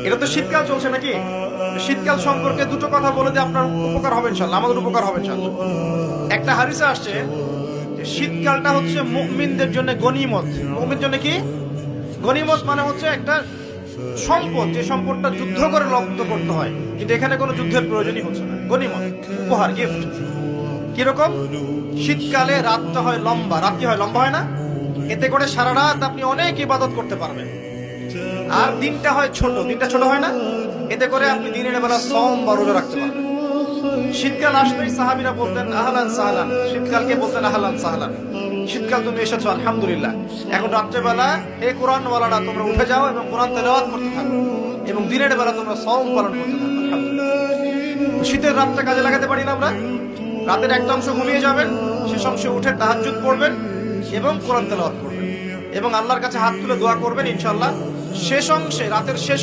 এটা তো শীতকাল চলছে নাকি? শীতকাল সম্পর্কে দুটো কথা বলে দিয়ে আপনার উপকার হবে ইনশাআল্লাহ, আমাদের উপকার হবে ইনশাআল্লাহ। একটা হাদিসে আসছে যে শীতকালটা হচ্ছে মুমিনদের জন্য গনিমত। মুমিনদের জন্য কি গনিমত? মানে হচ্ছে একটা সম্পদ, যে সম্পদটা যুদ্ধ করে লব্ধ করতে হয়, কিন্তু এখানে কোনো যুদ্ধের প্রয়োজনই হচ্ছে না। গনিমত, উপহার, গিফট। কিরকম? শীতকালে রাতটা হয় লম্বা, রাত্রি হয় লম্বা, হয় না? এতে করে সারা রাত আপনি অনেক ইবাদত করতে পারবেন। আর দিনটা হয় ছোট, দিনটা ছোট হয় না? এতে করে আপনি দিনের বেলা সওম বা রোজা রাখতে পারবেন। শীতকাল আসলেই সাহাবীরা বলতেন আহলান সাহলান, শীতকালকে বলতেন আহলান সাহলান, শীতকাল তুমি এসেছো আলহামদুলিল্লাহ। এখন রাত্রেবেলা হে কোরআনওয়ালারা তোমরা উঠে যাও এবং কোরআন তেলাওয়াত করতে থাকো, এবং দিনের বেলা তোমরা সওম পালন করতে থাকো। আলহামদুলিল্লাহ। শীতের রাতটা কাজে লাগাতে পারি না আমরা? রাতের একটা অংশ ঘুমিয়ে যাবেন, শেষ অংশে উঠে তাহাজ্জুদ পড়বেন এবং কোরআন তেলাওয়াত করবেন এবং আল্লাহর কাছে হাত তুলে দোয়া করবেন। ইনশাআল্লাহ শেষ অংশে, রাতের শেষ